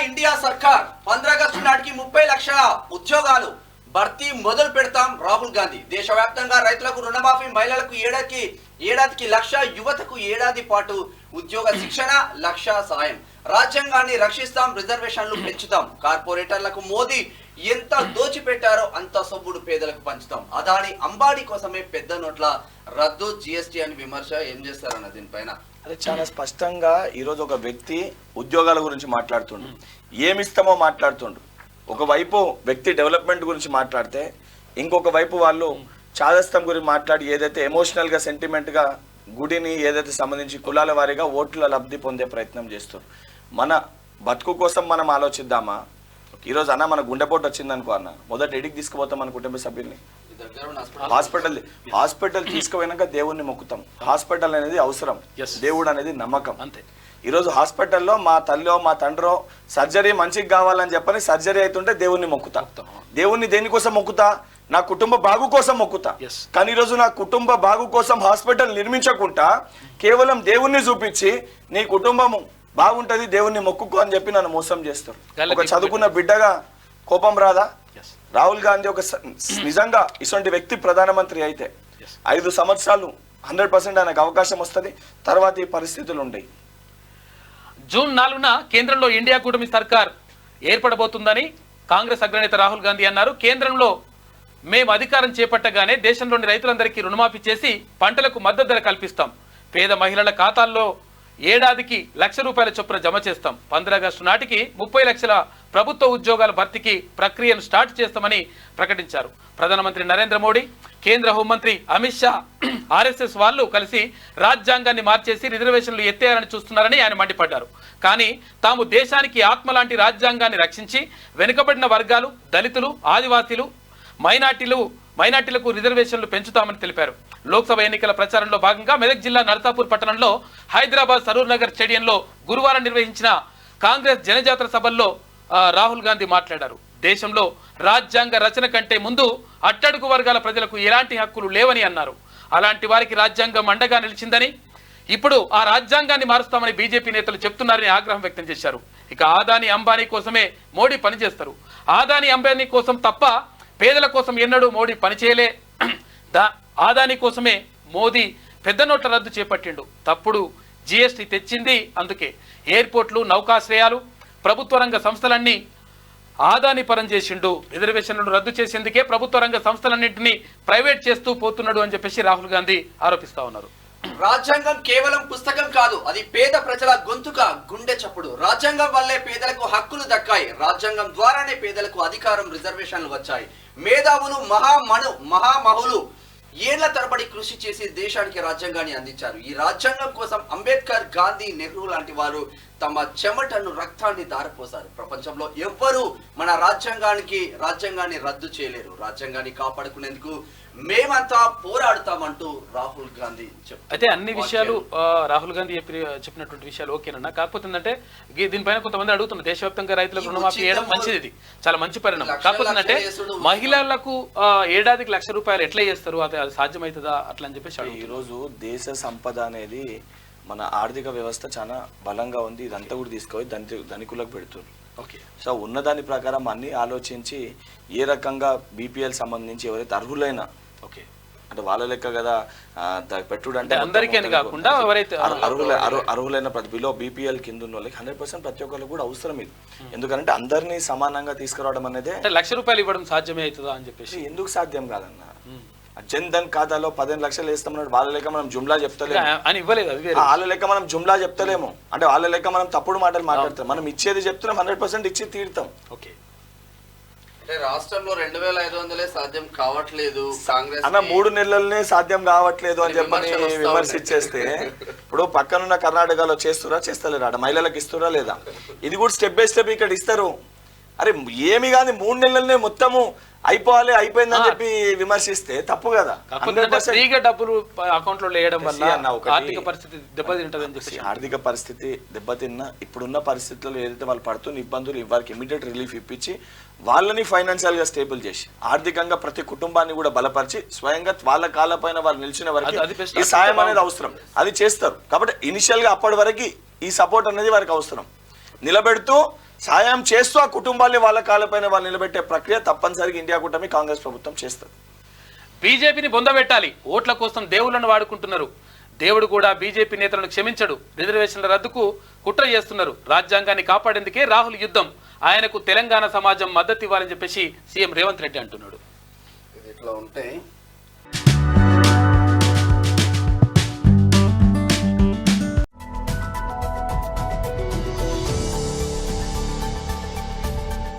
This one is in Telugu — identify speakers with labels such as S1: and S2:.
S1: ఇండియా సర్కార్ 15 ఆగస్టు నాటికి 30 లక్షల ఉద్యోగాలు భర్తీ మొదలు పెడతాం రాహుల్ గాంధీ. దేశవ్యాప్తంగా రైతులకు రుణమాఫీ, మహిళలకు ఏడాదికి 1 లక్ష, యువతకు ఏడాది పాటు ఉద్యోగ శిక్షణ, 1 లక్ష సాయం. రాజ్యాంగాన్ని రక్షిస్తాం, రిజర్వేషన్లు పెంచుతాం. కార్పొరేటర్లకు మోదీ ఎంత దోచిపెట్టారో అంత సొమ్ముడు పేదలకు పంచుతాం. అదాని అంబానీ కోసమే పెద్ద నోట్ల రద్దు, జిఎస్టీ అని విమర్శ. ఏం చేస్తారన్న దీనిపైన?
S2: అది చాలా స్పష్టంగా ఈరోజు ఒక వ్యక్తి ఉద్యోగాల గురించి మాట్లాడుతుండు, ఏమిస్తామో మాట్లాడుతుండు. ఒకవైపు వ్యక్తి డెవలప్మెంట్ గురించి మాట్లాడితే, ఇంకొక వైపు వాళ్ళు చాదస్తం గురించి మాట్లాడి ఏదైతే ఎమోషనల్గా సెంటిమెంట్గా గుడిని ఏదైతే సంబంధించి కులాల వారీగా ఓట్ల లబ్ధి పొందే ప్రయత్నం చేస్తారు. మన బతుకు కోసం మనం ఆలోచిద్దామా? ఈరోజు అన్న మన గుండెపోటు వచ్చిందనుకో అన్న, మొదట ఎడికి తీసుకుపోతాం మన కుటుంబ సభ్యుల్ని. హాస్పిటల్ తీసుకుపోయినాక దేవుణ్ణి మొక్కుతాం. హాస్పిటల్ అనేది అవసరం, దేవుడు అనేది నమ్మకం. అంతే. ఈరోజు హాస్పిటల్లో మా తల్లో మా తండ్రో సర్జరీ మంచిగా కావాలని చెప్పని సర్జరీ అవుతుంటే దేవుణ్ణి మొక్కుతా. దేవుణ్ణి దేనికోసం మొక్కుతా? నా కుటుంబ బాగు కోసం మొక్కుతా. కానీ ఈరోజు నా కుటుంబ బాగు కోసం హాస్పిటల్ నిర్మించకుండా కేవలం దేవుణ్ణి చూపించి నీ కుటుంబం బాగుంటది దేవుణ్ణి మొక్కుకో అని చెప్పి నన్ను మోసం చేస్తారు. ఒక చదువుకున్న బిడ్డగా కోపం రాదా? రాహుల్ గాంధీ ఒక నిజంగా ఇటువంటి వ్యక్తి ప్రధానమంత్రి అయితే 5 సంవత్సరాలు 100% ఆయనకు అవకాశం వస్తుంది. తర్వాత ఈ పరిస్థితులు ఉంటాయి.
S3: జూన్ 4న కేంద్రంలో ఇండియా కూటమి సర్కార్ ఏర్పడబోతుందని కాంగ్రెస్ అగ్రనేత రాహుల్ గాంధీ అన్నారు. కేంద్రంలో మేము అధికారం చేపట్టగానే దేశంలోని రైతులందరికీ రుణమాఫీ చేసి పంటలకు మద్దతు ధర కల్పిస్తాం. పేద మహిళల ఖాతాల్లో ఏడాదికి 1 లక్ష రూపాయల చొప్పున జమ చేస్తాం. 15 ఆగస్టు నాటికి 30 లక్షల ప్రభుత్వ ఉద్యోగాల భర్తీకి ప్రక్రియను స్టార్ట్ చేస్తామని ప్రకటించారు. ప్రధానమంత్రి నరేంద్ర మోడీ, కేంద్ర హోంమంత్రి అమిత్ షా, ఆర్ఎస్ఎస్ వాళ్ళు కలిసి రాజ్యాంగాన్ని మార్చేసి రిజర్వేషన్లు ఎత్తేయాలని చూస్తున్నారని ఆయన మండిపడ్డారు. కానీ తాము దేశానికి ఆత్మ లాంటి రాజ్యాంగాన్ని రక్షించి వెనుకబడిన వర్గాలు, దళితులు, ఆదివాసీలు, మైనార్టీలకు రిజర్వేషన్లు పెంచుతామని తెలిపారు. లోక్సభ ఎన్నికల ప్రచారంలో భాగంగా మెదక్ జిల్లా నర్సాపూర్ పట్టణంలో హైదరాబాద్ సరూర్ నగర్ స్టేడియంలో గురువారం నిర్వహించిన కాంగ్రెస్ జనజాతర సభల్లో రాహుల్ గాంధీ మాట్లాడారు. దేశంలో రాజ్యాంగ రచన కంటే ముందు అట్టడుగు వర్గాల ప్రజలకు ఎలాంటి హక్కులు లేవని అన్నారు. అలాంటి వారికి రాజ్యాంగం అండగా నిలిచిందని, ఇప్పుడు ఆ రాజ్యాంగాన్ని మారుస్తామని బీజేపీ నేతలు చెప్తున్నారని ఆగ్రహం వ్యక్తం చేశారు. ఇక ఆదాని అంబానీ కోసమే మోడీ పనిచేస్తారు. ఆదాని అంబానీ కోసం తప్ప పేదల కోసం ఎన్నడూ మోడీ పనిచేయలే. ఆదాని కోసమే మోదీ పెద్ద నోట్ల రద్దు చేపట్టిండు. తప్పుడు జిఎస్టీ తెచ్చింది అందుకే. ఎయిర్పోర్ట్లు, నౌకాశ్రయాలు, ప్రభుత్వ రంగ సంస్థలన్నీ ఆదాని పరం చేసిండు. రిజర్వేషన్లను రద్దు చేసేందుకే ప్రభుత్వ రంగ సంస్థలన్నింటినీ ప్రైవేట్ చేస్తూ పోతున్నాడు అని చెప్పేసి రాహుల్ గాంధీ ఆరోపిస్తా ఉన్నారు.
S1: రాజ్యాంగం కేవలం పుస్తకం కాదు, అది పేద ప్రజల గొంతుక, గుండె చప్పుడు. రాజ్యాంగం వల్లే పేదలకు హక్కులు దక్కాయి. రాజ్యాంగం ద్వారానే పేదలకు అధికారం, రిజర్వేషన్లు వచ్చాయి. మేధావులు, మహామహులు ఏళ్ల తరబడి కృషి చేసి దేశానికి రాజ్యాంగాన్ని అందించారు. ఈ రాజ్యాంగం కోసం అంబేద్కర్, గాంధీ, నెహ్రూ లాంటి వారు తమ చెమటను, రక్తాన్ని దారిపోసారు. ప్రపంచంలో ఎవ్వరూ మన రాజ్యాంగాన్ని రద్దు చేయలేరు. రాజ్యాంగాన్ని కాపాడుకునేందుకు మేమంతా పోరాడుతామంటూ రాహుల్ గాంధీ చెప్పారు.
S3: అయితే అన్ని విషయాలు రాహుల్ గాంధీ చెప్పినటువంటి విషయాలు ఓకేనన్నా. కాకపోతే ఏంటంటే దీనిపైన కొంతమంది అడుగుతున్నారు, దేశవ్యాప్తంగా రైతులకు రుణమాఫీ చేయడం మంచిది, ఇది చాలా మంచి పరిణామం. కాకపోతే ఏంటంటే మహిళలకు ఏడాదికి 1 లక్ష రూపాయలు ఎట్లా చేస్తారు, అది సాధ్యమవుతుందా అట్లా అని చెప్పేసి.
S2: ఈరోజు దేశ సంపద అనేది మన ఆర్థిక వ్యవస్థ చాలా బలంగా ఉంది. ఇదంతా కూడా తీసుకొని ధనికులకు పెడుతుంది.
S3: ఓకే.
S2: సో ఉన్నదాని ప్రకారం అన్ని ఆలోచించి ఏ రకంగా బీపీఎల్ సంబంధించి ఎవరైతే అర్హులైన,
S3: ఓకే,
S2: అంటే వాళ్ళ లెక్క కదా పెట్టుడు అంటే
S3: అందరికీ కాకుండా ఎవరైతే
S2: అర్హులైన బిలో బీపీఎల్ కింద ఉన్న వాళ్ళకి 100% ప్రతి ఒక్కరికి కూడా అవసరం ఇది. ఎందుకంటే అందరినీ సమానంగా తీసుకురావడం అనేది
S3: 1 లక్ష రూపాయలు ఇవ్వడం సాధ్యమే అవుతుందా అని చెప్పేసి.
S2: ఎందుకు సాధ్యం కాదన్న? జన్ ధన్ ఖాతాలో 15 లక్షలు వేస్తామన్నాడు. వాళ్ళ లెక్క మనం జుమ్లా చెప్తలేము
S3: అని ఇవ్వలేదు.
S2: వాళ్ళ లెక్క మనం జుమ్లా చెప్తలేము, అంటే వాళ్ళ లెక్క మనం తప్పుడు మాటలు మాట్లాడతాం. మనం ఇచ్చేది చెప్తున్నాం, 100% ఇచ్చి తీరుతాం.
S3: ఓకే.
S1: అంటే రాష్ట్రంలో 2500 సాధ్యం కావట్లేదు, కాంగ్రెస్
S2: అన్న 3 నెలలనే సాధ్యం కావట్లేదు అని చెప్పని విమర్శించేస్తే, ఇప్పుడు పక్కనున్న కర్ణాటకలో చేస్తలేరా? మహిళలకు ఇస్తురా లేదా? ఇది కూడా స్టెప్ బై స్టెప్ ఇక్కడ ఇస్తారు. అరే ఏమి కాదు, 3 నెలలనే మొత్తము అయిపోయిందని చెప్పి విమర్శిస్తే తప్పు కదా.
S3: డబ్బులు అకౌంట్ లో వేయడం వల్ల ఆర్థిక పరిస్థితి దెబ్బతింటదని చెప్పి.
S2: ఆర్థిక పరిస్థితి దెబ్బతిన్నా ఇప్పుడున్న పరిస్థితుల్లో ఏదైతే వాళ్ళు పడుతున్న ఇబ్బందులు వారికి ఇమీడియట్ రిలీఫ్ ఇప్పించి వాళ్ళని ఫైనాన్షియల్ గా స్టేబుల్ చేసి ఆర్థికంగా ప్రతి కుటుంబాన్ని కూడా బలపరిచి స్వయంగా వాళ్ళ కాళ్ళపైన వాళ్ళు నిలిచిన వరకు ఈ సాయం అనేది అవసరం. అది చేస్తారు. కాబట్టి ఇనిషియల్ గా అప్పటి వరకు ఈ సపోర్ట్ అనేది వారికి అవసరం. నిలబెడుతూ సాయం చేస్తూ ఆ కుటుంబాన్ని వాళ్ళ కాళ్ళపైన వాళ్ళు నిలబెట్టే ప్రక్రియ తప్పనిసరిగా ఇండియా కూటమి కాంగ్రెస్ ప్రభుత్వం చేస్తుంది.
S3: బీజేపీని బొందబెట్టాలి, ఓట్ల కోసం దేవుళ్లను వాడుకుంటున్నారు, దేవుడు కూడా బీజేపీ నేతలను క్షమించడు, రిజర్వేషన్ల రద్దుకు కుట్ర చేస్తున్నారు, రాజ్యాంగాన్ని కాపాడేందుకే రాహుల్ యుద్ధం, ఆయనకు తెలంగాణ సమాజం మద్దతు ఇవ్వాలని చెప్పేసి సీఎం రేవంత్ రెడ్డి అంటున్నాడు.
S1: ఇట్లా ఉంటే